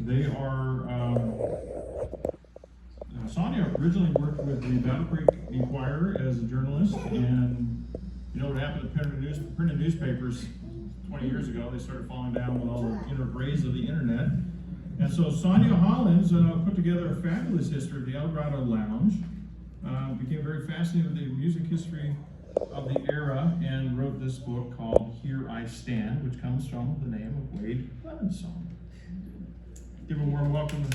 They are, Sonya originally worked with the Battle Creek Inquirer as a journalist, and you know what happened to printed newspapers 20 years ago? They started falling down with all the rays of the internet. And so Sonya Hollins put together a fabulous history of the El Grotto Lounge, became very fascinated with the music history of the era, and wrote this book called Here I Stand, which comes from the name of Wade Clemens' song. Give a warm welcome.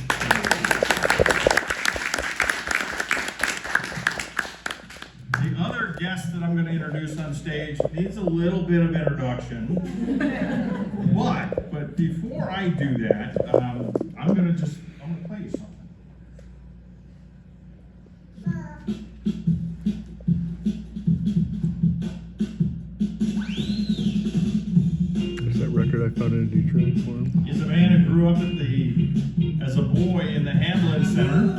The other guest that I'm going to introduce on stage needs a little bit of introduction, but before I do that, I'm going to play you something. There's that record I found in Detroit for him. He's a man who grew up as a boy in the Hamlin Center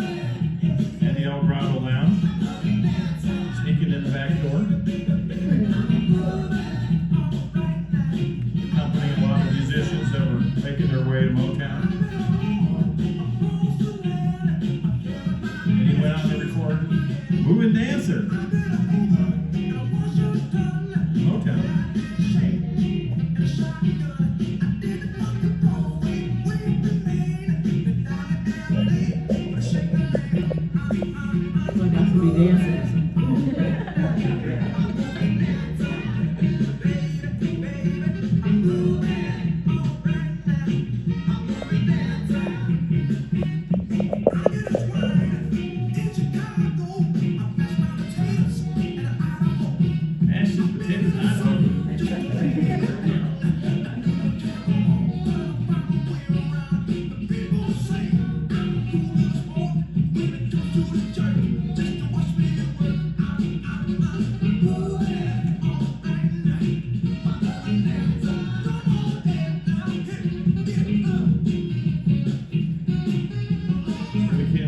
and the El Grotto Lounge, sneaking in the back door, accompanying a lot of musicians that were making their way to Motown. And he went out to record Moving Dancer. Motown.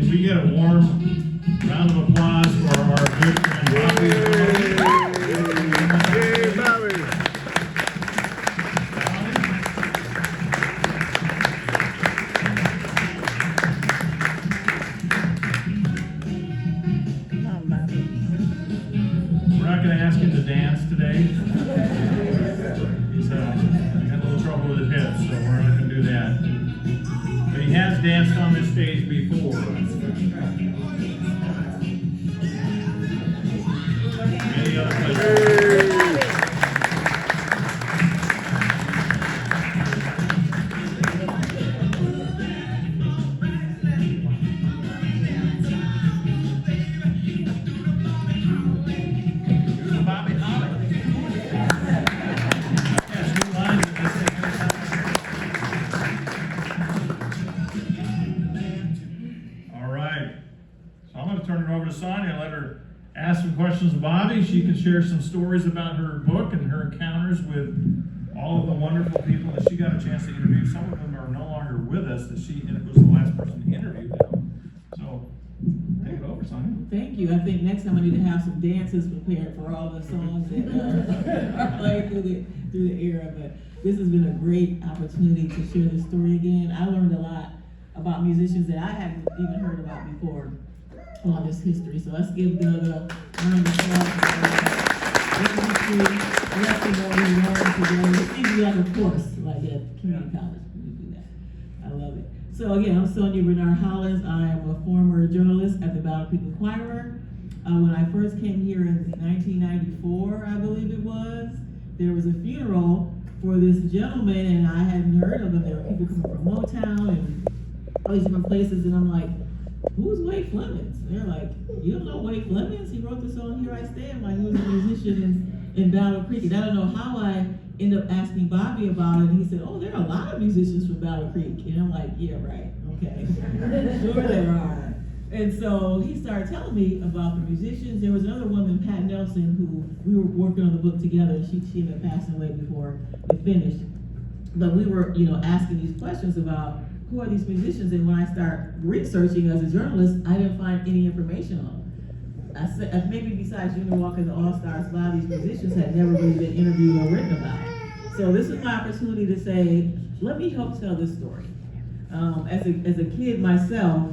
We get a warm round of applause for our good friend Bobby. Hey, Bobby! Come on, Bobby. We're not going to ask him to dance today. He's got a little trouble with his hips, so we're not going to do that. But he has danced on this stage before. Any other places? Bobby Hollins. Yes, new lines in this thing every time. All right. So I'm going to turn it over to Sonya and let her ask some questions of Bobby. She can share some stories about her book and her encounters with all of the wonderful people that she got a chance to interview. Some of them are no longer with us, that she was the last person to interview them. So take it over, Sonya. Thank you. I think next time I need to have some dances prepared for all the songs that are played through the era. But this has been a great opportunity to share this story again. I learned a lot about musicians that I hadn't even heard about before on this history. So let's give Doug a round of applause for history. Let them know we learned today. It seems like a course, like at community college. We do that. I love it. So again, I'm Sonya Bernard Hollins. I am a former journalist at the Battle Creek Inquirer. When I first came here in 1994, I believe it was, there was a funeral for this gentleman, and I hadn't heard of him. There were people coming from Motown and all these different places, and I'm like, who's Wade Clemens? And they're like, you don't know Wade Clemens? He wrote the song Here I Stand. Like, he was a musician in Battle Creek. And I don't know how I ended up asking Bobby about it, and he said, oh, there are a lot of musicians from Battle Creek. And I'm like, yeah, right, okay. Sure there are. And so he started telling me about the musicians. There was another woman, Pat Nelson, who we were working on the book together. She ended up passing away before it finished. But we were, asking these questions about who are these musicians, and when I started researching as a journalist, I didn't find any information on them. I said, maybe besides Junior Walker and the All-Stars, a lot of these musicians had never really been interviewed or written about. So this is my opportunity to say, let me help tell this story. as a kid myself,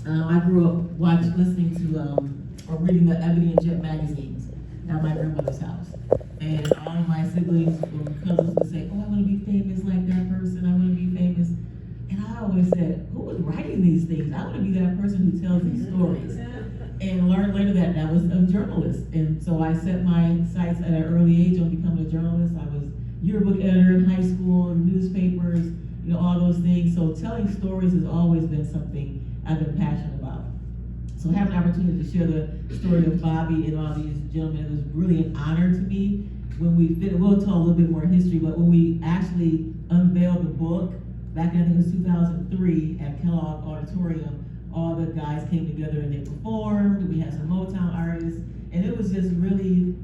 I grew up listening to or reading the Ebony and Jet magazines at my grandmother's house. And all of my siblings or cousins would say, "Oh, I want to be famous like that person. I want to be famous." And I always said, "Who was writing these things? I want to be that person who tells these stories." And learned later that I was a journalist. And so I set my sights at an early age on becoming a journalist. I was yearbook editor in high school, newspapers, all those things. So telling stories has always been something I've been passionate about. So having an opportunity to share the story of Bobby and all these gentlemen, it was really an honor to me. When we'll tell a little bit more history, but when we actually unveiled the book, back in, I think it was 2003 at Kellogg Auditorium, all the guys came together and they performed. We had some Motown artists, and it was just really,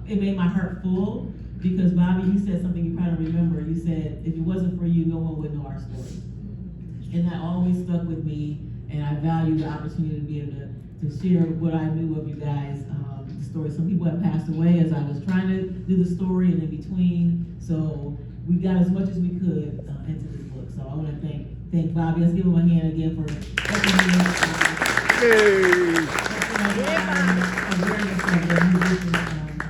it made my heart full, because Bobby, you said something you probably remember. You said, if it wasn't for you, no one would know our story. And that always stuck with me, and I value the opportunity to be able to share what I knew of you guys, the story. Some people have passed away as I was trying to do the story and in between, so we got as much as we could into this book. So I want to thank Bobby. Let's give him a hand again for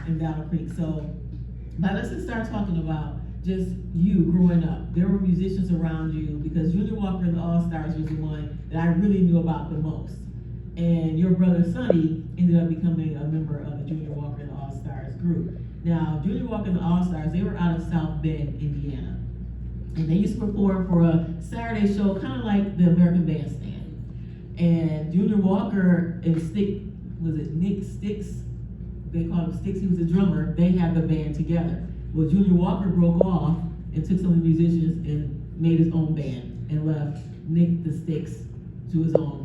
in Battle Creek. So, but let's just start talking about just you growing up. There were musicians around you, because Junior Walker and the All-Stars was the one that I really knew about the most. And your brother Sonny ended up becoming a member of the Junior Walker and the All-Stars group. Now, Junior Walker and the All-Stars, they were out of South Bend, Indiana. And they used to perform for a Saturday show, kind of like the American Bandstand. And Junior Walker and Nick Sticks? They called him Sticks, he was a drummer. They had the band together. Well, Junior Walker broke off and took some of the musicians and made his own band and left Nick the Sticks to his own,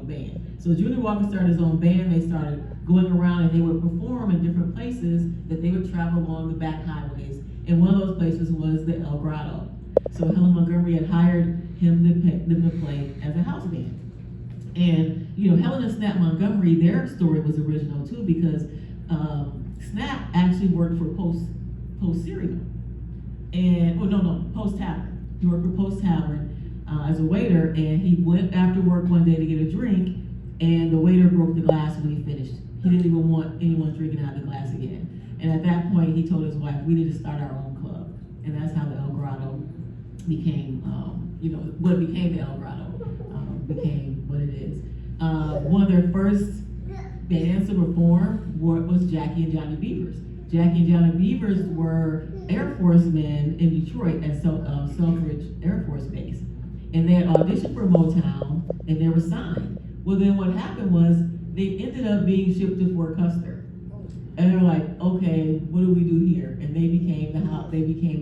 band. So Junior Walker started his own band. They started going around and they would perform in different places that they would travel along the back highways. And one of those places was the El Grotto. So Helen Montgomery had hired them to play as a house band. And, Helen and Snap Montgomery, their story was original too, because Snap actually worked for Post Cereal. And, Post Tavern. He worked for Post Tavern as a waiter, and he went after work one day to get a drink, and the waiter broke the glass when he finished. He didn't even want anyone drinking out of the glass again. And at that point, he told his wife, we need to start our own club. And that's how the El Grotto became, what became the El Grotto, became what it is. One of their first bands to perform was Jackie and Johnny Beavers. Jackie and Johnny Beavers were Air Force men in Detroit at Selfridge Air Force Base. And they had auditioned for Motown, and they were signed. Well, then what happened was they ended up being shipped to Fort Custer. And they're like, okay, what do we do here? And they became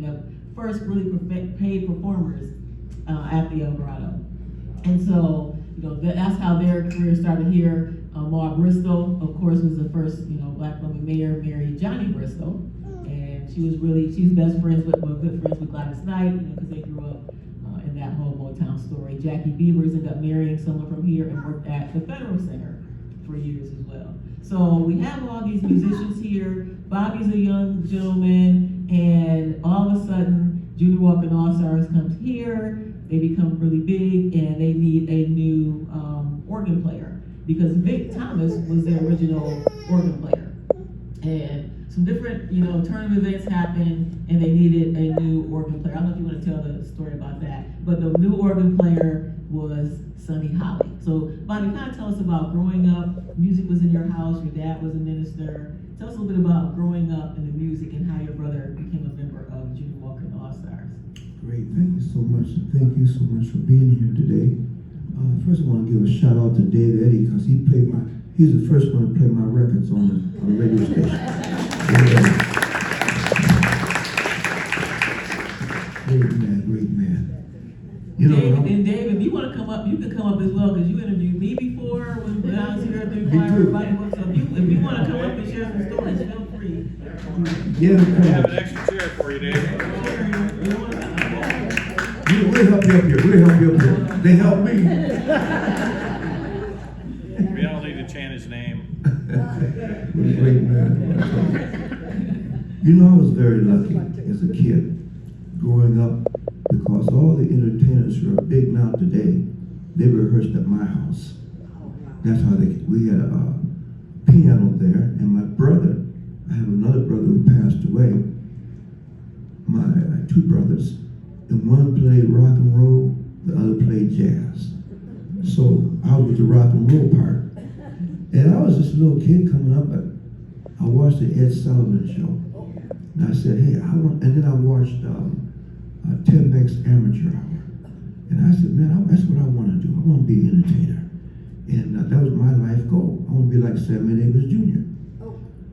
the first really paid performers at the El Grotto. And so, that's how their career started here. Maud Bristol, of course, was the first, black woman mayor, married Johnny Bristol. And she's good friends with Gladys Knight, because they grew up in that whole Motown story. Jackie Beavers ended up marrying someone from here and worked at the Federal Center for years as well. So we have all these musicians here. Bobby's a young gentleman, and all of a sudden, Junior Walker and All-Stars comes here. They become really big, and they need a new organ player, because Vic Thomas was the original organ player. And some different, tournament events happened, and they needed a new organ player. I don't know if you want to tell the story about that, but the new organ player was Sonny Holly. So, Bobby, kind of tell us about growing up. Music was in your house. Your dad was a minister. Tell us a little bit about growing up in the music and how your brother became a member of Junior Walker and the All-Stars. Great, thank you so much. Thank you so much for being here today. First, I want to give a shout out to Dave Eddy, because he's the first one to play my records on the radio station. Great man. Dave, if you want to come up, you can come up as well, because you interviewed me before when I was here at the Choir. So if you want to come up and share some stories, feel free. Yeah, I have an extra chair for you, Dave. We'll help you up here. They help me. We don't need to chant his name. Great man. I was very lucky as a kid growing up, because because all the entertainers who are big now today, they rehearsed at my house. That's how we had a piano there, and my brother, I have another brother who passed away, my two brothers, and one played rock and roll, the other played jazz. So I was the rock and roll part. And I was this little kid coming up, I watched the Ed Sullivan show. And I said, hey, and then I watched Tim Beck's Amateur Hour. And I said, man, that's what I want to do. I want to be an entertainer. And that was my life goal. I want to be like Sammy Davis Jr.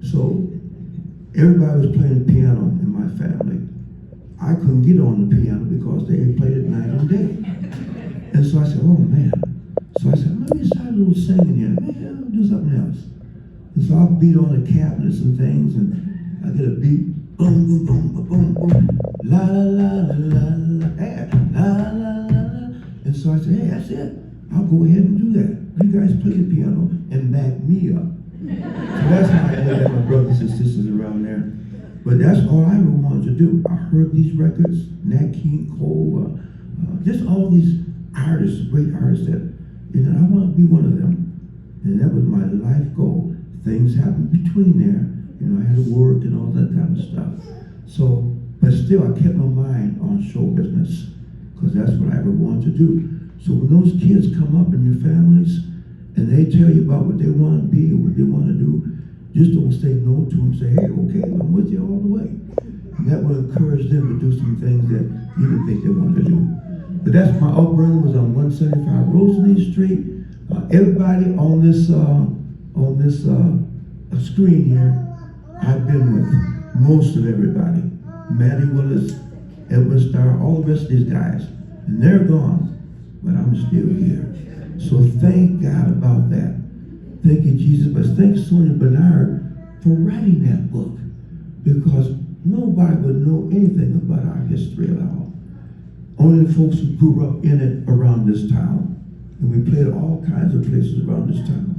So everybody was playing piano in my family. I couldn't get on the piano because they played it night and day. And so I said, oh man. So I said, let me start a little singing here. Maybe I'll do something else. And so I'll beat on the cabinets and things, and I get a beat, boom, boom, boom, boom, boom, boom, la la la la la, hey, la la la la. And so I said, hey, that's it. I'll go ahead and do that. You guys play the piano and back me up. So that's how I had my brothers and sisters around there. But that's all I ever wanted to do. I heard these records, Nat King Cole, just all these artists, great artists that. And I want to be one of them. And that was my life goal. Things happened between there. You know, I had to work and all that kind of stuff. So, but still I kept my mind on show business because that's what I ever wanted to do. So when those kids come up in your families and they tell you about what they want to be or what they want to do, just don't say no to them. Say, hey, okay, I'm with you all the way. And that will encourage them to do some things that you didn't think they wanted to do. But that's my upbringing, was on 175 Rosalie Street. Everybody on this screen here, I've been with most of everybody. Maddie Willis, Edwin Starr, all the rest of these guys. And they're gone, but I'm still here. So thank God about that. Thank you, Jesus. But thank Sonya Bernard for writing that book, because nobody would know anything about our history at all. Only the folks who grew up in it around this town. And we played all kinds of places around this town.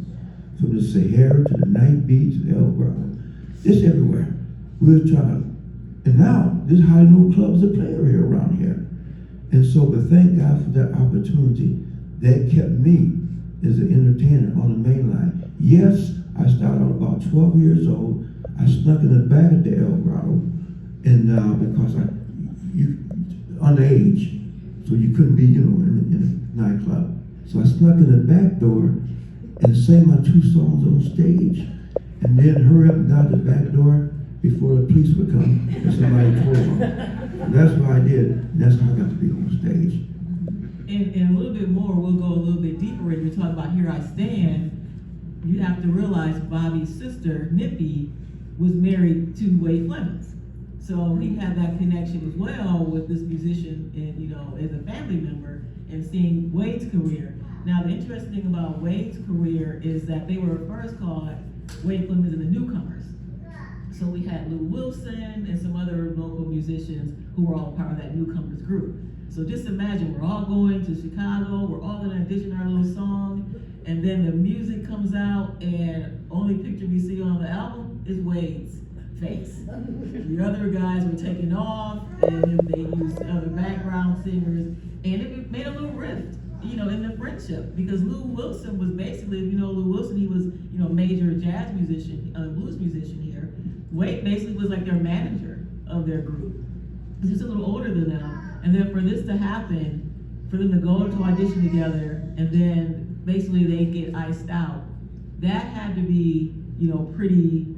From the Sahara to the Night Beat to the El Grotto. Just everywhere. We were trying to, and now there's hardly no clubs that play here around here. And so, but thank God for that opportunity. That kept me as an entertainer on the main line. Yes, I started out about 12 years old. I snuck in the back of the El Grotto, and because underage, so you couldn't be, in a nightclub. So I snuck in the back door and sang my 2 songs on stage, and then hurry up and got out the back door before the police would come and somebody told them. That's what I did, and that's how I got to be on stage. And a little bit more, we'll go a little bit deeper when we talk about Here I Stand. You have to realize Bobby's sister, Nippy, was married to Wade Flemings. So he had that connection as well with this musician and, as a family member, and seeing Wade's career. Now, the interesting thing about Wade's career is that they were first called Wade Flemings and the Newcomers. So we had Lou Wilson and some other local musicians who were all part of that Newcomers group. So just imagine, we're all going to Chicago, we're all gonna audition our little song, and then the music comes out, and only picture we see on the album is Wade's face. The other guys were taken off, and then they used other background singers, and it made a little rift, in the friendship, because Lou Wilson was basically, Lou Wilson, he was, major jazz musician, blues musician here. Wade basically was like their manager of their group. He's just a little older than them, and then for this to happen, for them to go to audition together, and then basically they get iced out, that had to be, pretty,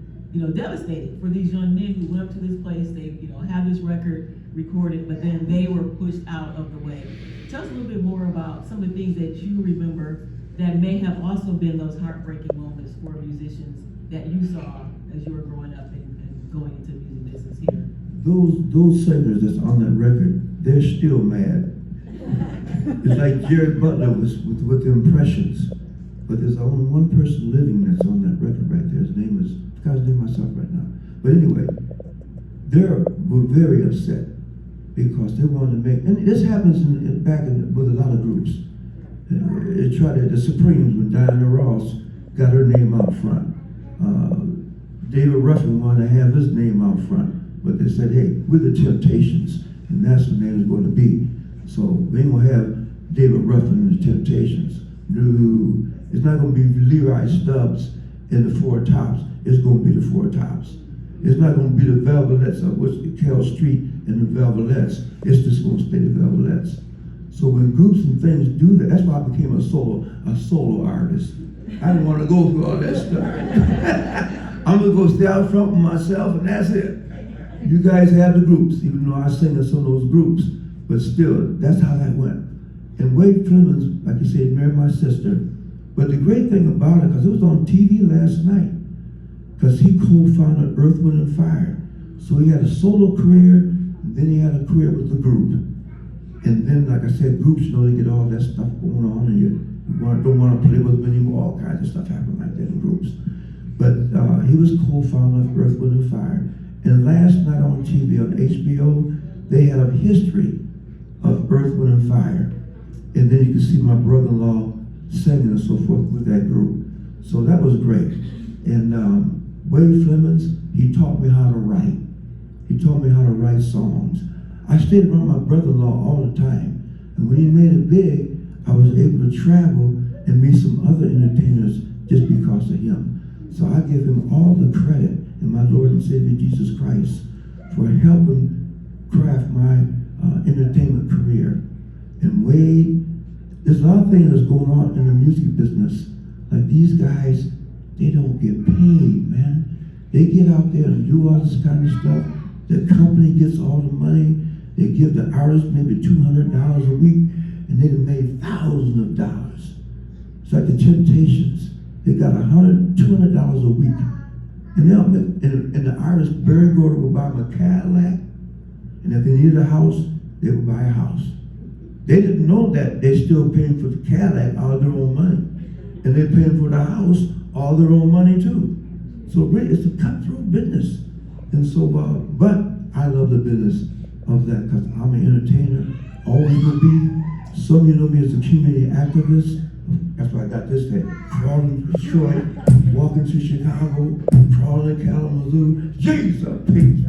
devastating for these young men who went up to this place. They, had this record recorded, but then they were pushed out of the way. Tell us a little bit more about some of the things that you remember that may have also been those heartbreaking moments for musicians that you saw as you were growing up and going into the music business here. Those singers that's on that record, they're still mad. It's like Jared Butler was with the Impressions, but there's only one person living that's on that record right there. His name is, I forgot his name myself right now. But anyway, they were very upset because they wanted to make, and this happens with a lot of groups. The Supremes, when Diana Ross got her name out front. David Ruffin wanted to have his name out front, but they said, hey, we're the Temptations, and that's what the name is going to be. So we ain't gonna have David Ruffin and the Temptations. No, it's not gonna be Leroy Stubbs and the Four Tops. It's gonna be the Four Tops. It's not gonna be the Velvelettes of Cal Street and the Velvelettes. It's just gonna stay the Velvelettes. So when groups and things do that, that's why I became a solo artist. I didn't want to go through all that stuff. I'm gonna go stay out front with myself, and that's it. You guys have the groups, even though I sing in some of those groups, but still, that's how that went. And Wade Flemings, like you said, married my sister. But the great thing about it, because it was on TV last night, because he co-founded Earth, Wind, and Fire. So he had a solo career, and then he had a career with the group. And then, like I said, groups, you know, they get all that stuff going on, and you don't want to play with them anymore. All kinds of stuff happen like that in groups. But he was co-founder of Earth, Wind, and Fire. And last night on TV, on HBO, they had a history of Earth, Wind, and Fire. And then you can see my brother-in-law singing and so forth with that group. So that was great. And Wade Flemings, he taught me how to write. He taught me how to write songs. I stayed around my brother-in-law all the time. And when he made it big, I was able to travel and meet some other entertainers just because of him. So I give him all the credit in my Lord and Savior Jesus Christ for helping craft my entertainment career. And Wade, there's a lot of things that's going on in the music business. Like these guys, they don't get paid, man. They get out there and do all this kind of stuff. The company gets all the money. They give the artist maybe $200 a week, and they done made thousands of dollars. It's like the Temptations. They got $200 a week. And the artist, Barry Gordy, will buy them a Cadillac, and if they needed a house, they would buy a house. They didn't know that they're still paying for the Cadillac out of their own money. And they're paying for the house all their own money too. So really, it's a cutthroat business. And so, but I love the business of that because I'm an entertainer, always will be. Some of you know me as a community activist. That's why I got this thing. Crawling to Detroit, walking to Chicago, crawling to Kalamazoo. Jesus, peace.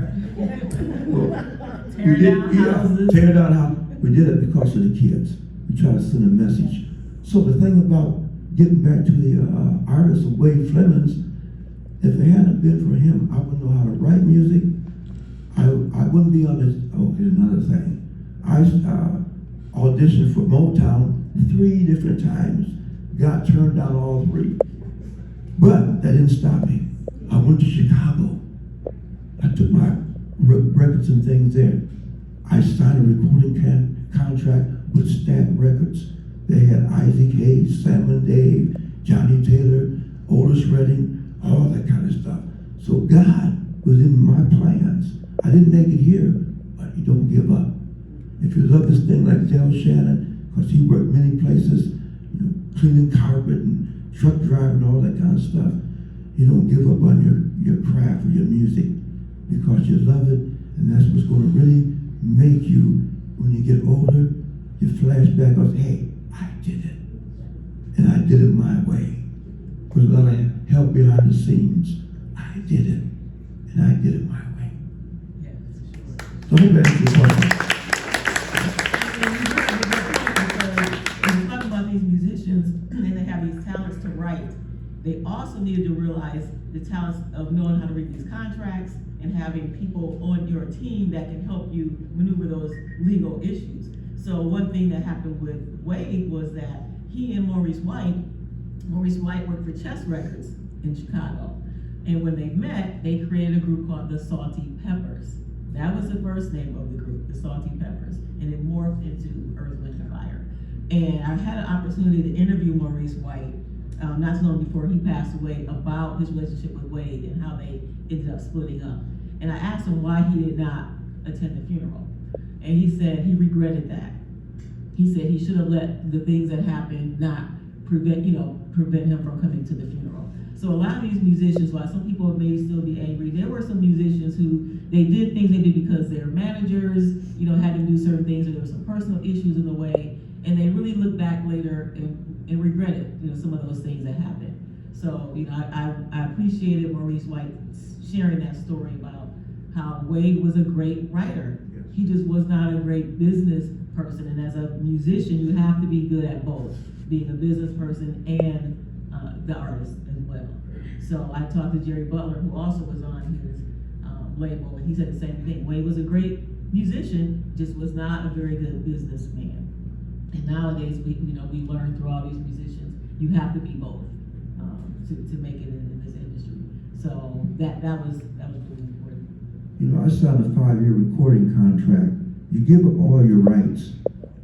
Tear down houses. We did it because of the kids. We try to send a message. So the thing about getting back to the artist of Wade Flemings, if it hadn't been for him, I wouldn't know how to write music. I wouldn't be on this. Oh, here's another thing. I auditioned for Motown 3 different times. Got turned down all 3. But that didn't stop me. I went to Chicago. I took my records and things there. I signed a recording contract with Stack Records. They had Isaac Hayes, Sam and Dave, Johnny Taylor, Otis Redding, all that kind of stuff. So God was in my plans. I didn't make it here, but you don't give up. If you love this thing like Del Shannon, because he worked many places, you know, cleaning carpet and truck driving, all that kind of stuff, you don't give up on your craft or your music because you love it, and that's what's going to really make you, when you get older, you flash back and say, hey, I did it. And I did it my way. With a lot of help behind the scenes. I did it. And I did it my way. So I hope that answers your question. When you talk about these musicians and they have these talents to write, they also needed to realize the talents of knowing how to read these contracts and having people on your team that can help you maneuver those legal issues. So one thing that happened with Wade was that he and Maurice White worked for Chess Records in Chicago. And when they met, they created a group called the Salty Peppers. That was the first name of the group, the Salty Peppers. And it morphed into Earth, Wind, and Fire. And I had an opportunity to interview Maurice White not too long before he passed away about his relationship with Wade and how they ended up splitting up. And I asked him why he did not attend the funeral. And he said he regretted that. He said he should have let the things that happened not prevent him from coming to the funeral. So a lot of these musicians, while some people may still be angry, there were some musicians who they did things they did because their managers, had to do certain things, or there were some personal issues in the way, and they really look back later and regretted, some of those things that happened. So, I appreciated Maurice White sharing that story about how Wade was a great writer. He just was not a great business person, and as a musician, you have to be good at both, being a business person and the artist as well. So I talked to Jerry Butler, who also was on his label, and he said the same thing. Wade was a great musician, just was not a very good businessman. And nowadays, we learn through all these musicians, you have to be both to make it in this industry. So that was really important. You know, I signed a 5-year recording contract. You give up all your rights.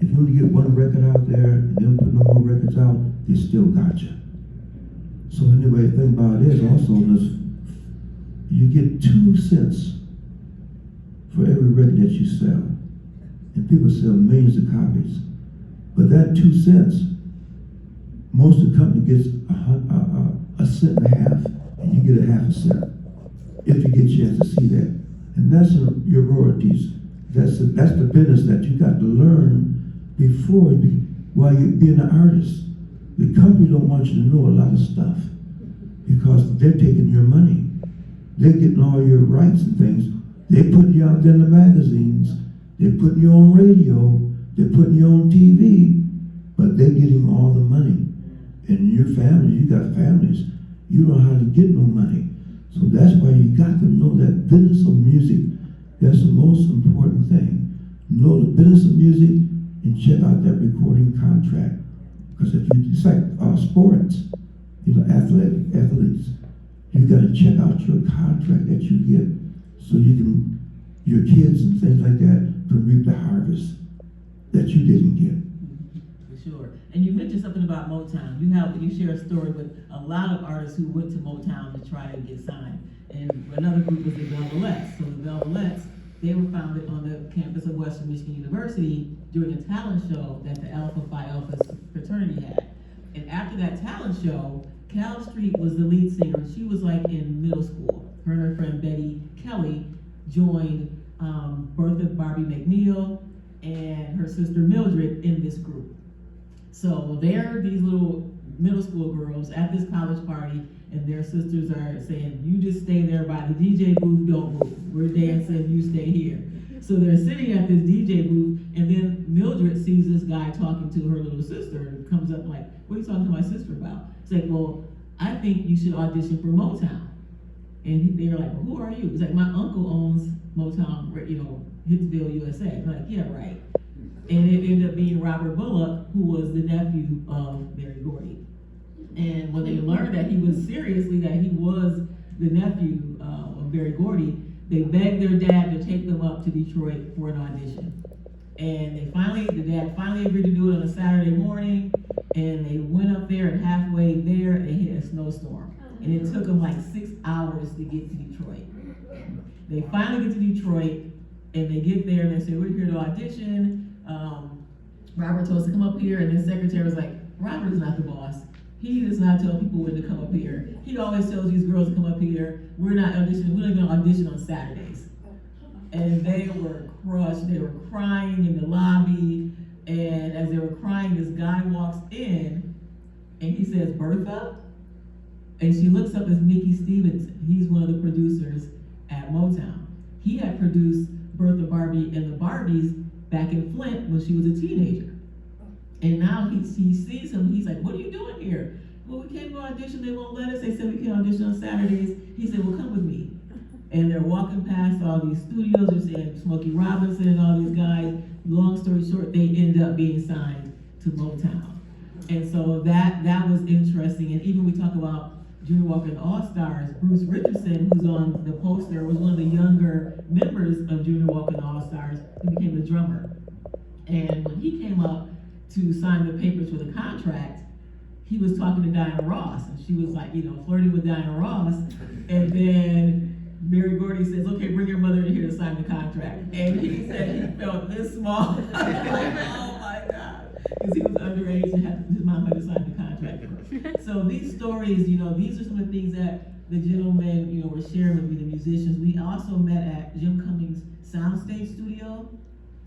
If you only get one record out there and they don't put no more records out, they still got you. So anyway, the thing about it is also you get 2 cents for every record that you sell. And people sell millions of copies. But that 2 cents, most of the company gets a cent and a half, and you get a half a cent, if you get a chance to see that. And that's your royalties. That's the business that you got to learn before while you're being an artist. The company don't want you to know a lot of stuff because they're taking your money. They're getting all your rights and things. They're putting you out there in the magazines. They're putting you on radio. They're putting you on TV. But they're getting all the money. And your family, you got families. You don't hardly get no money. So that's why you got to know that business of music. That's the most important thing. Know the business of music and check out that recording contract. Because it's like sports, athletes. You got to check out your contract that you get so your kids and things like that can reap the harvest that you didn't get. For sure. And you mentioned something about Motown. You share a story with a lot of artists who went to Motown to try to get signed. And another group was the Velvelettes. So the Velvelettes, they were founded on the campus of Western Michigan University during a talent show that the Alpha Phi Alpha fraternity had. And after that talent show, Cal Street was the lead singer. She was like in middle school. Her and her friend Betty Kelly joined Bertha Barbie McNeil and her sister Mildred in this group. So they're these little middle school girls at this college party, and their sisters are saying, you just stay there by the DJ booth, don't move. We're dancing, you stay here. So they're sitting at this DJ booth, and then Mildred sees this guy talking to her little sister, and comes up like, what are you talking to my sister about? It's like, well, I think you should audition for Motown. And they're like, well, who are you? It's like, my uncle owns Motown, Hitsville, USA. I'm like, yeah, right. And it ended up being Robert Bullock, who was the nephew of Berry Gordy. And when they learned that he was the nephew of Berry Gordy, they begged their dad to take them up to Detroit for an audition. And the dad finally agreed to do it on a Saturday morning, and they went up there, and halfway there, they hit a snowstorm. And it took them like 6 hours to get to Detroit. They finally get to Detroit, and they get there, and they say, we're here to audition. Robert told us to come up here, and the secretary was like, Robert is not the boss. He does not tell people when to come up here. He always tells these girls to come up here. We're not auditioning. We're not going to audition on Saturdays. And they were crushed. They were crying in the lobby. And as they were crying, this guy walks in, and he says, Bertha? And she looks up as Mickey Stevenson. He's one of the producers at Motown. He had produced Bertha Barbie and the Barbies back in Flint when she was a teenager. And now he sees him, he's like, what are you doing here? Well, we came to audition, they won't let us. They said we can audition on Saturdays. He said, well, come with me. And they're walking past all these studios, they're seeing Smokey Robinson and all these guys. Long story short, they end up being signed to Motown. And so that was interesting. And even we talk about Junior Walker and All-Stars, Bruce Richardson, who's on the poster, was one of the younger members of Junior Walker and All-Stars, who became the drummer. And when he came up to sign the papers for the contract, he was talking to Diana Ross, and she was like, flirting with Diana Ross. And then Berry Gordy says, okay, bring your mother in here to sign the contract. And he said he felt this small. Like, oh my God. Because he was underage and his mom had to sign the contract for him. So these stories, these are some of the things that the gentlemen, were sharing with me, the musicians. We also met at Jim Cummings' Soundstage Studio.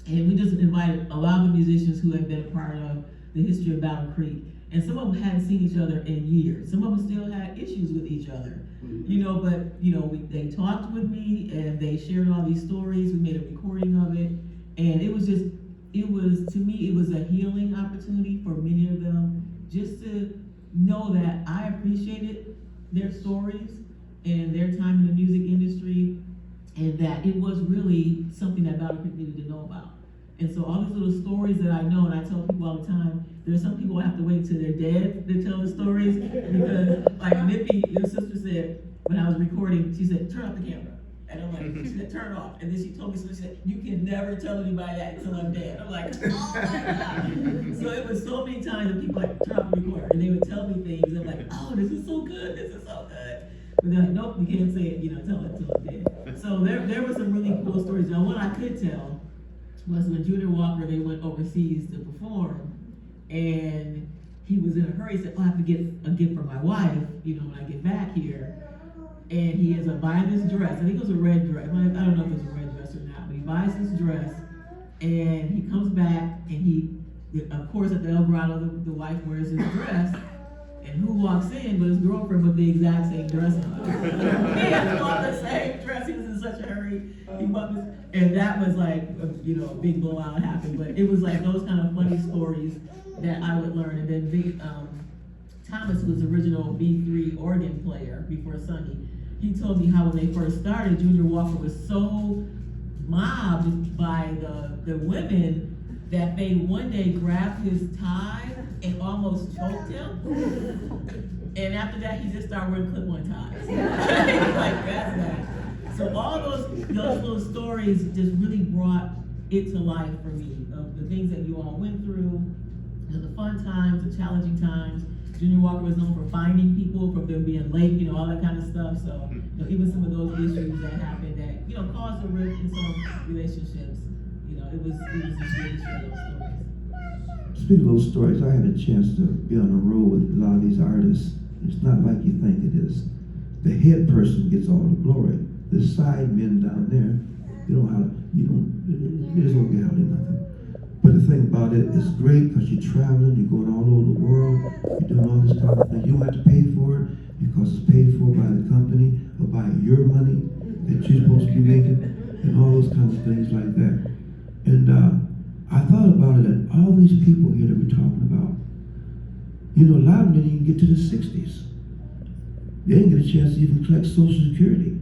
And we just invited a lot of the musicians who had been a part of the history of Battle Creek. And some of them hadn't seen each other in years. Some of them still had issues with each other. They talked with me and they shared all these stories. We made a recording of it. And it was just to me, it was a healing opportunity for many of them, just to know that I appreciated their stories and their time in the music industry, and that it was really something that Battle Creek needed to know about. And so all these little stories that I know, and I tell people all the time, there's some people who have to wait till they're dead to tell the stories, because like Nippy, your sister said, when I was recording, she said, turn off the camera. And I'm like, she said, turn it off. And then she told me, so she said, you can never tell anybody that until I'm dead. I'm like, oh my God. So it was so many times that people like, turn off the recorder. And they would tell me things. I'm like, oh, this is so good. This is so good. But they're like, nope, you can't say it, tell it until I'm dead. So there were some really cool stories. Now, what I could tell was when Junior Walker, they went overseas to perform, and he was in a hurry. He said, oh, I have to get a gift for my wife, when I get back here. And he ends up buying this dress. I think it was a red dress. I don't know if it was a red dress or not, but he buys this dress, and he comes back, and he, of course, at the El Grotto, the wife wears his dress, and who walks in but his girlfriend with the exact same dress on. He had bought the same dress. He was in such a hurry. He bought this, and that was like, a big blowout happened. But it was like those kind of funny stories that I would learn. And then Thomas, who was the original B3 organ player before Sonya, he told me how when they first started, Junior Walker was so mobbed by the women that they one day grabbed his tie and almost choked him. And after that, he just started wearing clip-on ties. Like, that's that. So all those little stories just really brought it to life for me, of the things that you all went through, the fun times, the challenging times. Junior Walker was known for finding people, for them being late, all that kind of stuff. So, even some of those issues that happened that, caused a rift in some relationships, it was just really share those stories. Speaking of those stories, I had a chance to be on the road with a lot of these artists. It's not like you think it is. The head person gets all the glory. The side men down there, they just don't get hardly nothing. But the thing about it is great because you're traveling, you're going all over the world, you're doing all this kind of thing. You don't have to pay for it because it's paid for by the company or by your money that you're supposed to be making, and all those kinds of things like that. And I thought about it, that all these people here that we're talking about, a lot of them didn't even get to the 60s. They didn't get a chance to even collect Social Security.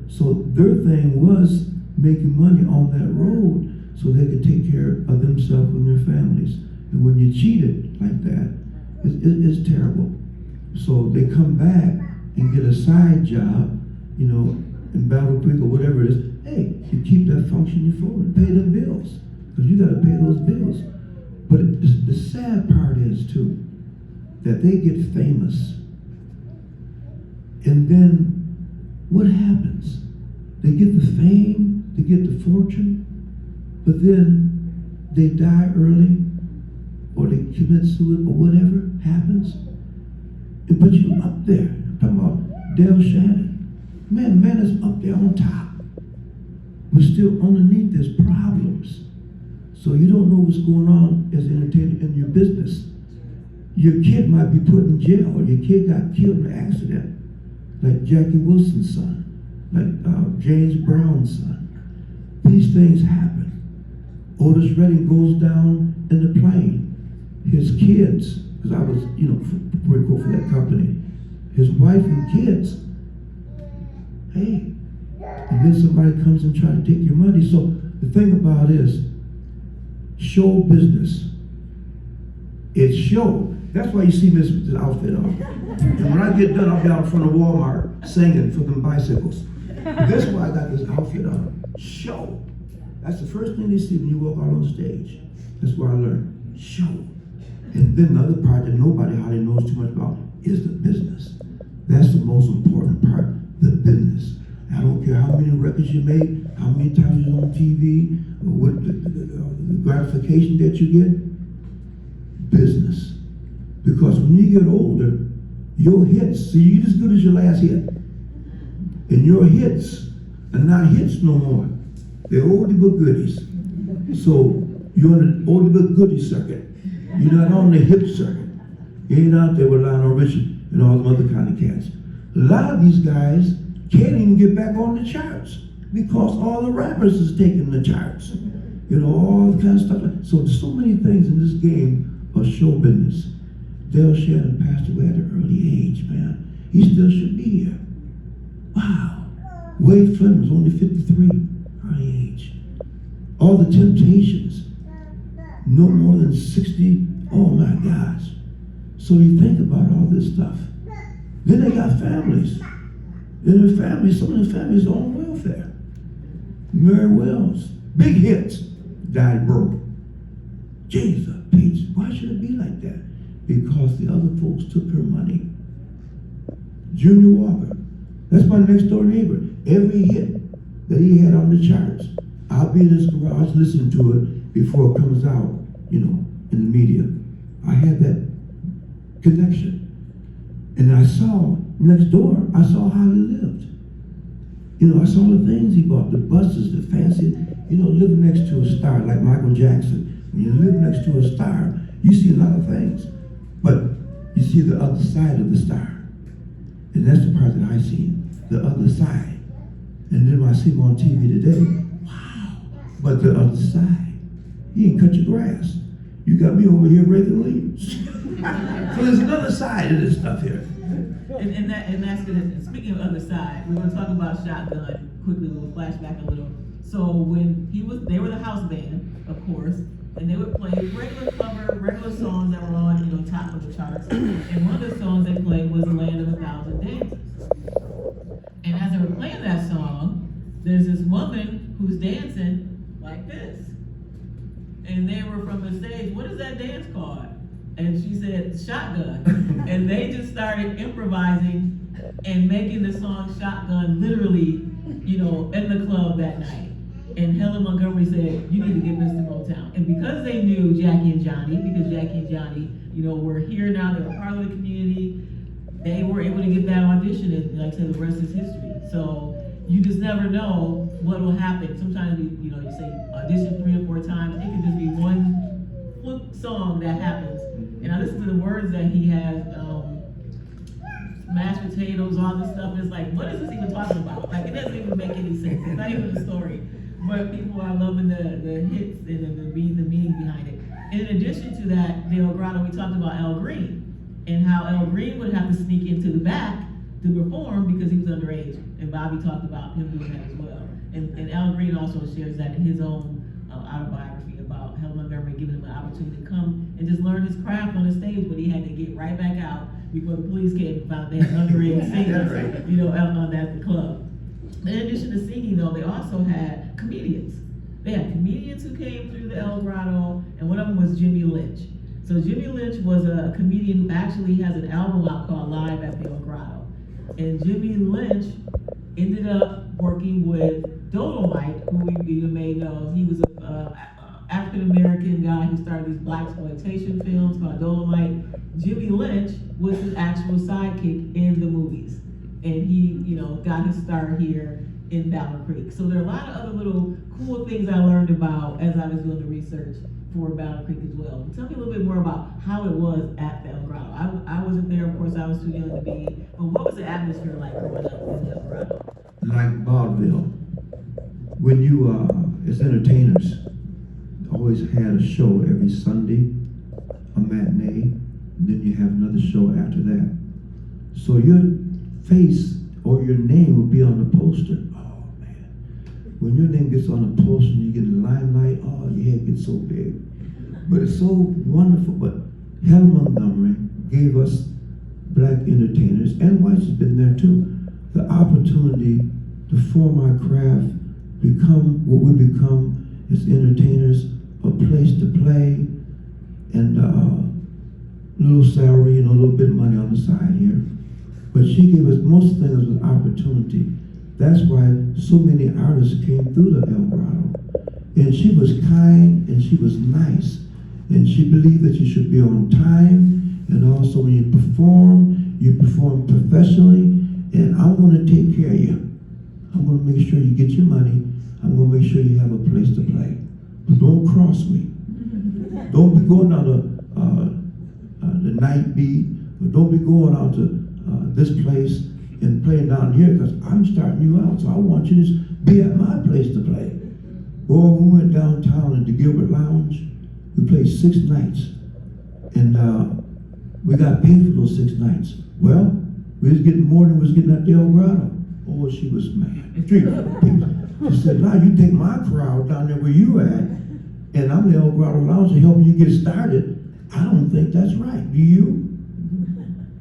So their thing was making money on that road so they could take care of themselves and their families. And when you cheated like that, it's terrible. So they come back and get a side job, in Battle Creek or whatever it is. Hey, you keep that functioning phone and pay them bills, because you got to pay those bills. But the sad part is too that they get famous, and then what happens? They get the fame, they get the fortune, but then they die early, or they commit suicide, or whatever happens. But you're up there. I'm talking about Dale Shannon. Man is up there on top. But still underneath there's problems. So you don't know what's going on as an entertainer in your business. Your kid might be put in jail, or your kid got killed in an accident, like Jackie Wilson's son, like James Brown's son. These things happen. Otis Redding goes down in the plane. His kids, because I was, pretty cool for that company. His wife and kids, hey, and then somebody comes and try to take your money. So the thing about it is, show business. It's show. That's why you see me with this outfit on. And when I get done, I'll be out in front of Walmart singing for them bicycles. This is why I got this outfit on. Show. That's the first thing they see when you walk out on stage. That's where I learned. Show. And then the other part that nobody hardly knows too much about is the business. That's the most important part, the business. I don't care how many records you make, how many times you're on TV, or what the gratification that you get. Business. Because when you get older, your hits, see, you're as good as your last hit. And your hits are not hits no more. They're oldie but goodies. So you're on the oldie but goodie circuit. You're not on the hip circuit. You ain't out there with Lionel Richie and all them other kind of cats. A lot of these guys can't even get back on the charts because all the rappers is taking the charts. You know, all kind of stuff. So there's so many things in this game of show business. Dale Shannon passed away at an early age, man. He still should be here. Wow. Wade Flynn was only 53, early age. All the Temptations, no more than 60. Oh my gosh. So you think about all this stuff. Then they got families. In their families, some of the families are on welfare. Mary Wells, big hits, died broke. Jesus, Peach, why should it be like that? Because the other folks took her money. Junior Walker, that's my next door neighbor. Every hit that he had on the charts, I'll be in his garage listening to it before it comes out, you know, in the media. I had that connection. And I saw next door, I saw how he lived. You know, I saw the things he bought, the buses, the fancy, you know, living next to a star like Michael Jackson. When you live next to a star, you see a lot of things. But you see the other side of the star. And that's the part that I see, the other side. And then when I see him on TV today, wow. But the other side, he ain't cut your grass. You got me over here raking leaves. So there's another side of this stuff here. And that's gonna, speaking of other side, we're gonna talk about Shotgun quickly, we'll flash back a little. So when they were the house band, of course, and they would play regular songs that were on, you know, top of the charts. And one of the songs they played was The Land of a Thousand Dances. And as they were playing that song, there's this woman who's dancing like this. And they were from the stage, what is that dance called? And she said, Shotgun. And they just started improvising and making the song Shotgun literally, you know, in the club that night. And Helen Montgomery said, you need to get Mr. Motown. And because they knew Jackie and Johnny, because Jackie and Johnny, you know, were here now, they were part of the community, they were able to get that audition, and like I said, the rest is history. So you just never know what will happen. Sometimes, you know, you say audition 3 or 4 times, it could just be one fluke song that happens. And I listen to the words that he has, mashed potatoes, all this stuff, and it's like, what is this even talking about? Like, it doesn't even make any sense. It's not even a story. But people are loving the hits and the meaning behind it. And in addition to that, Dale Grotto, we talked about Al Green, and how Al Green would have to sneak into the back to perform because he was underage. And Bobby talked about him doing that as well. And Al Green also shares that in his own autobiography about Helen Montgomery giving him an opportunity to come and just learn his craft on the stage, but he had to get right back out before the police came and found they had underage singers, right, you know, out on at the club. In addition to singing, though, they also had comedians. They had comedians who came through the El Grotto, and one of them was Jimmy Lynch. So Jimmy Lynch was a comedian who actually has an album out called Live at the El Grotto. And Jimmy Lynch ended up working with Dolomite, who you may know. He was an African-American guy who started these blaxploitation films called Dolomite. Jimmy Lynch was his actual sidekick in the movies. And he, you know, got his start here in Battle Creek. So there are a lot of other little cool things I learned about as I was doing the research for Battle Creek as well. Tell me a little bit more about how it was at the El Grotto. I wasn't there, of course, I was too young to be, but what was the atmosphere like growing up in the El Grotto? Like vaudeville. When you, as entertainers, always had a show every Sunday, a matinee, and then you have another show after that. So your face or your name will be on the poster. Oh man. When your name gets on the poster and you get in the limelight, oh, your head gets so big. But it's so wonderful. But Helen Montgomery gave us black entertainers, and whites has been there too, the opportunity to form our craft, become what we become as entertainers, a place to play, and little salary, you know, a little bit of money on the side here. But she gave us most things with opportunity. That's why so many artists came through the El Grotto. And she was kind and she was nice. And she believed that you should be on time. And also when you perform professionally. And I'm going to take care of you. I'm going to make sure you get your money. I'm going to make sure you have a place to play. But don't cross me. Don't be going out the night beat. Or don't be going out to this place and playing down here, because I'm starting you out, so I want you to be at my place to play. Boy, we went downtown at the Gilbert Lounge. We played 6 nights. And we got paid for those 6 nights. Well, we was getting more than we was getting at the El Grotto. Oh, she was mad. She said, now you take my crowd down there where you at, and I'm the El Grotto Lounge to help you get started. I don't think that's right. Do you?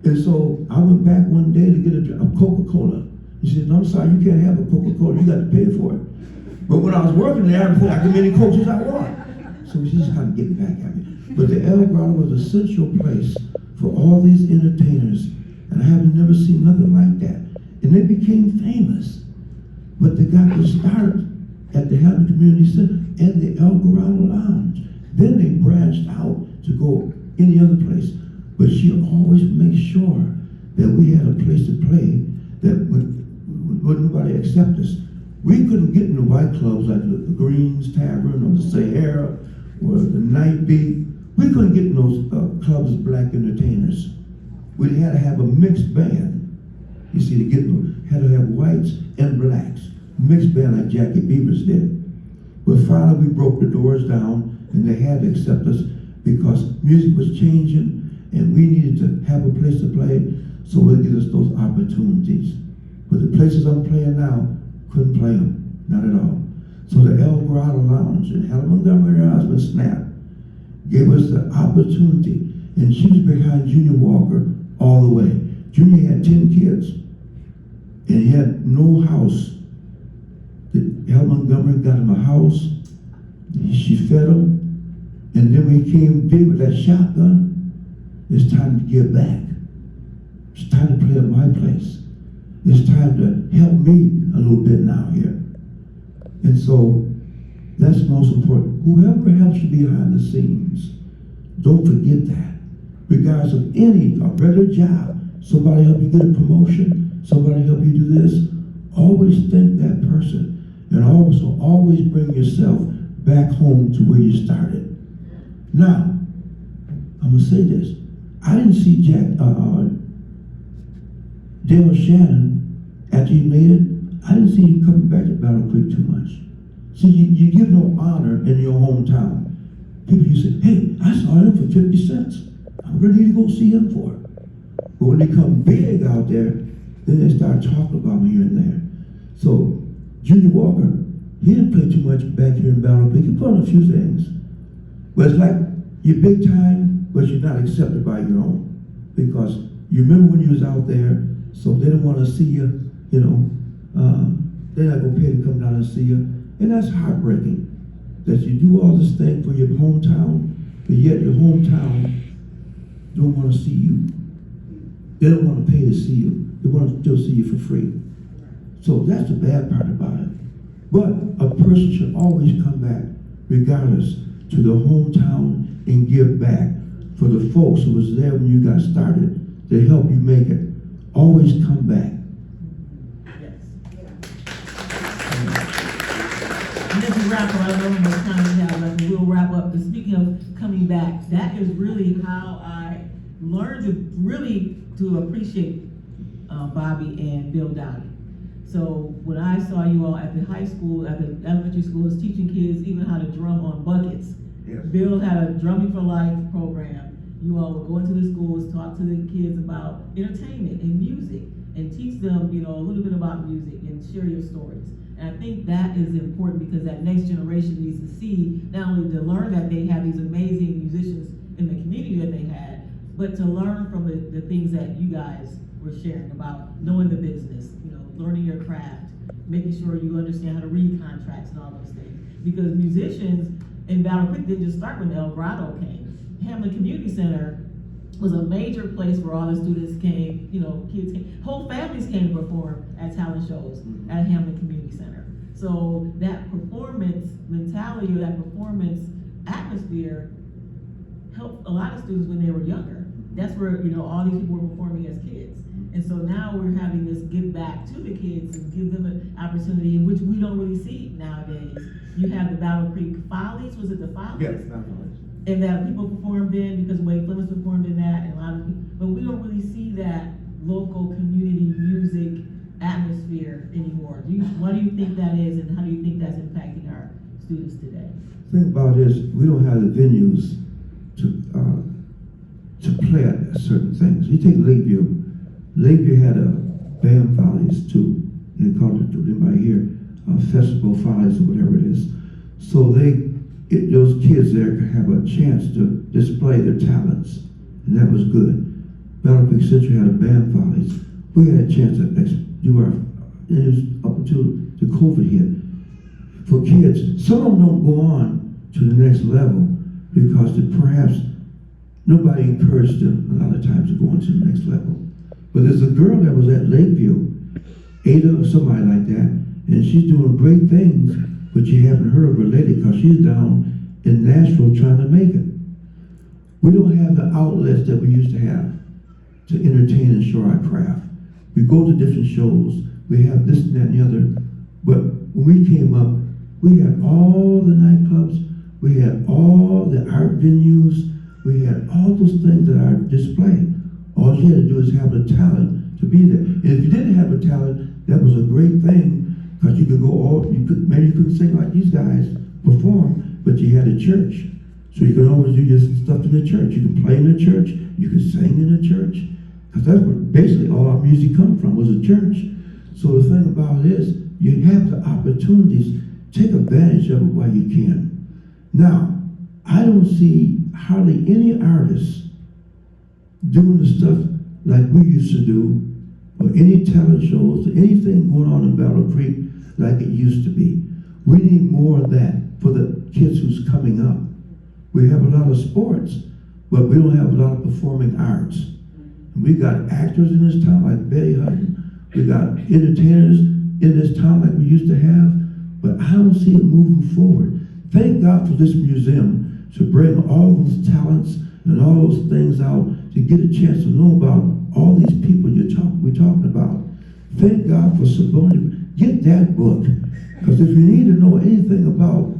And so I went back one day to get a Coca-Cola. He said, no, I'm sorry, you can't have a Coca-Cola. You got to pay for it. But when I was working there, I could have as many Cokes as I want. So she's kind of getting back at me. But the El Grotto was a central place for all these entertainers. And I have never seen nothing like that. And they became famous. But they got to start at the Hammond Community Center and the El Grotto Lounge. Then they branched out to go any other place. But she always makes sure that we had a place to play that would nobody accept us. We couldn't get in the white clubs like the Greens Tavern or the Sahara or the Night Beat. We couldn't get in those clubs as black entertainers. We had to have a mixed band. You see, to get them, had to have whites and blacks. Mixed band like Jackie Beavers did. But finally we broke the doors down and they had to accept us because music was changing and we needed to have a place to play, so it would give us those opportunities. But the places I'm playing now, couldn't play them, not at all. So the El Grotto Lounge in Helen Montgomery and her husband Snap gave us the opportunity, and she was behind Junior Walker all the way. Junior had 10 kids, and he had no house. Helen Montgomery got him a house, she fed him, and then when he came big with that shotgun, it's time to give back. It's time to play at my place. It's time to help me a little bit now here. And so that's most important. Whoever helps you behind the scenes, don't forget that. Regardless of any regular job, somebody help you get a promotion, somebody help you do this, always thank that person. And also always bring yourself back home to where you started. Now, I'm gonna say this. I didn't see Dale Shannon after he made it. I didn't see him coming back to Battle Creek too much. See, you give no honor in your hometown. People, you say, hey, I saw him for 50 cents. I'm ready to go see him for it. But when they come big out there, then they start talking about me here and there. So, Junior Walker, he didn't play too much back here in Battle Creek. He put on a few things. But it's like you're big time, but you're not accepted by your own. Because you remember when you was out there, so they didn't want to see you, you know, they're not going to pay to come down and see you. And that's heartbreaking, that you do all this thing for your hometown, but yet your hometown don't want to see you. They don't want to pay to see you. They want to still see you for free. So that's the bad part about it. But a person should always come back, regardless, to the hometown and give back for the folks who was there when you got started to help you make it. Always come back. Yes. And as we wrap up, I don't know how much time we have left, and we'll wrap up. But speaking of coming back, that is really how I learned to appreciate Bobby and Bill Dowdy. So when I saw you all at the high school, at the elementary schools, teaching kids even how to drum on buckets. Yes. Bill had a Drumming for Life program. You all would go into the schools, talk to the kids about entertainment and music, and teach them, you know, a little bit about music and share your stories. And I think that is important because that next generation needs to see, not only to learn that they have these amazing musicians in the community that they had, but to learn from the things that you guys were sharing about knowing the business, you know, learning your craft, making sure you understand how to read contracts and all those things. Because musicians in Battle Creek didn't just start when El Grotto came. Hamlin Community Center was a major place where all the students came, you know, kids came, whole families came to perform at talent shows at Hamlin Community Center. So that performance mentality or that performance atmosphere helped a lot of students when they were younger. That's where, you know, all these people were performing as kids. And so now we're having this give back to the kids and give them an opportunity in which we don't really see nowadays. You have the Battle Creek Follies, was it the Follies? Yes, not Follies. And that people performed in because Wade Clemens performed in that, and a lot of people, but we don't really see that local community music atmosphere anymore. Why do you think that is, and how do you think that's impacting our students today. The thing about this, we don't have the venues to play at certain things. You take Lakeview. Lakeview had a band follies too. They called it, anybody here, festival follies or whatever it is. So those kids there could have a chance to display their talents, and that was good. Battle Creek Central had a band follies. We had a chance to do our, it was up until the COVID hit. For kids, some of them don't go on to the next level because perhaps nobody encouraged them a lot of times to go on to the next level. But there's a girl that was at Lakeview, Ada or somebody like that, and she's doing great things, but you haven't heard of her lately because she's down in Nashville trying to make it. We don't have the outlets that we used to have to entertain and show our craft. We go to different shows, we have this and that and the other, but when we came up, we had all the nightclubs, we had all the art venues, we had all those things that are displayed. All you had to do is have the talent to be there. And if you didn't have a talent, that was a great thing, because you could go maybe you couldn't sing like these guys perform, but you had a church. So you could always do your stuff in the church. You could play in the church, you could sing in the church, because that's where basically all our music come from, was a church. So the thing about it is, you have the opportunities, take advantage of it while you can. Now, I don't see hardly any artists doing the stuff like we used to do, or any talent shows, or anything going on in Battle Creek like it used to be. We need more of that for the kids who's coming up. We have a lot of sports, but we don't have a lot of performing arts. And we got actors in this town like Betty Hutton. We got entertainers in this town like we used to have, but I don't see it moving forward. Thank God for this museum to bring all those talents and all those things out, to get a chance to know about all these people we're talking about. Thank God for Saboni. Get that book, because if you need to know anything about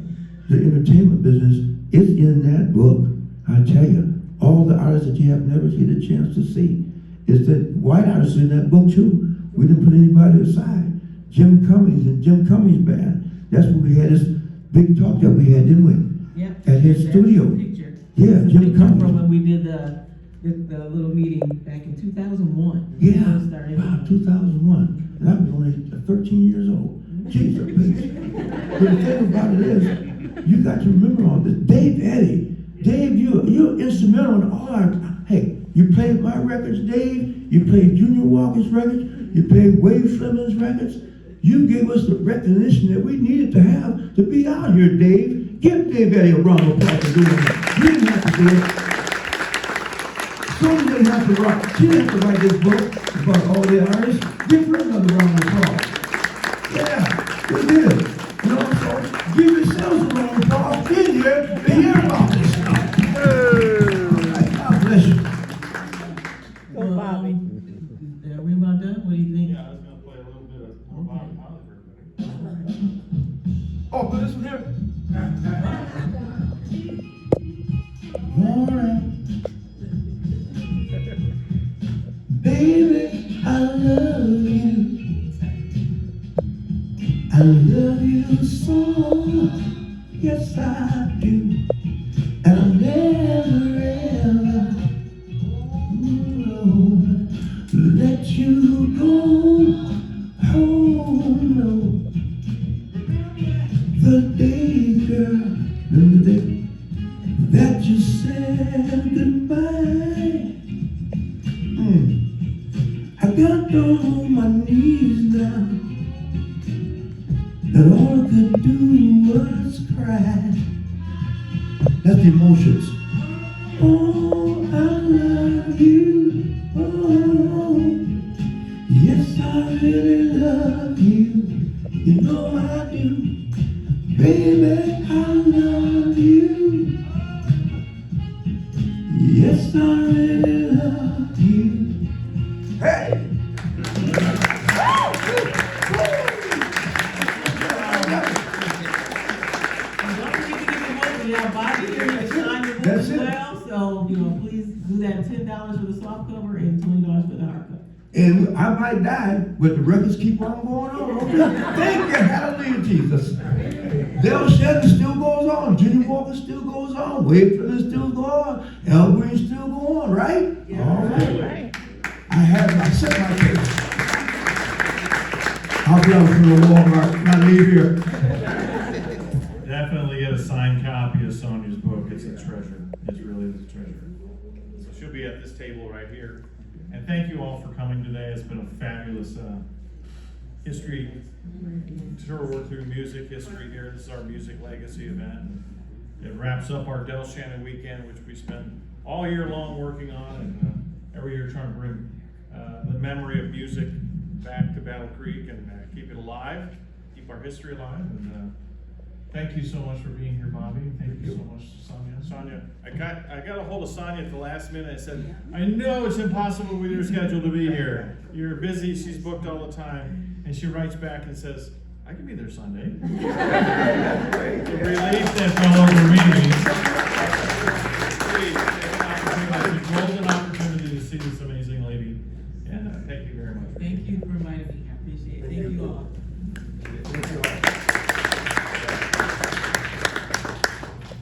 the entertainment business, it's in that book. I tell you, all the artists that you have never had a chance to see. It's the white artists in that book too. We didn't put anybody aside. Jim Cummings and Jim Cummings Band. That's when we had this big talk that we had, didn't we? Yep. At his studio. Picture. Yeah, Jim Cummings. From when we did the little meeting back in 2001. Yeah, Started. wow, 2001. And I was only 13 years old. Jesus. But the thing about it is, you got to remember all this. Dave Eddy. Dave, you're instrumental in all our, hey, you played my records, Dave. You played Junior Walker's records. You played Wade Fleming's records. You gave us the recognition that we needed to have to be out here, Dave. Give Dave Eddy a round of applause for doing that. You didn't have to do it. Sonya didn't have to write. She didn't have to write this book about all the artists. Give her another round of applause. Yeah, we did. You know, so give yourselves a round of applause. Get here to hear about this stuff. God bless you. Well, Bobby. Are we about done? What do you think? Yeah, I was gonna play a little bit of more Bobby Holly for everybody. Oh, but this one here. All right. Baby, I love you. I love you so. Yes, I do. And I'll never ever let you go. Oh no. The day, girl, remember the day that you said goodbye. I got on my knees now, and all I could do was cry. That's the emotions. Oh, I love you. Oh, yes, I really love you. You know I do. Baby, I love you. Yes, I really love you. Hey! That's it. Well, so please do that $10 for the soft cover and $20 for the hard cover. And I might die, but the records keep on going on. Okay? Thank you, hallelujah, Jesus. Del Shannon still goes on. Junior Walker still goes on. Wade Phillips still goes on. El Green still go on, right? Yeah. All right. I set my case. I'll be on from the Walmart when I leave here. Definitely get a signed copy of Sonia's book. It's a treasure. It's really a treasure. So she'll be at this table right here. And thank you all for coming today. It's been a fabulous history tour. Work through music history here. This is our music legacy event. And it wraps up our Del Shannon weekend, which we spend all year long working on, and every year trying to bring the memory of music back to Battle Creek and keep it alive, keep our history alive. And thank you so much for being here, Bobby. Thank you so much, Sonya. Sonya, I got a hold of Sonya at the last minute. I said, I know it's impossible with your schedule to be here. You're busy. She's booked all the time. And she writes back and says, I can be there Sunday. The relief that fell over me. Please, take an opportunity. It's a golden opportunity to see this amazing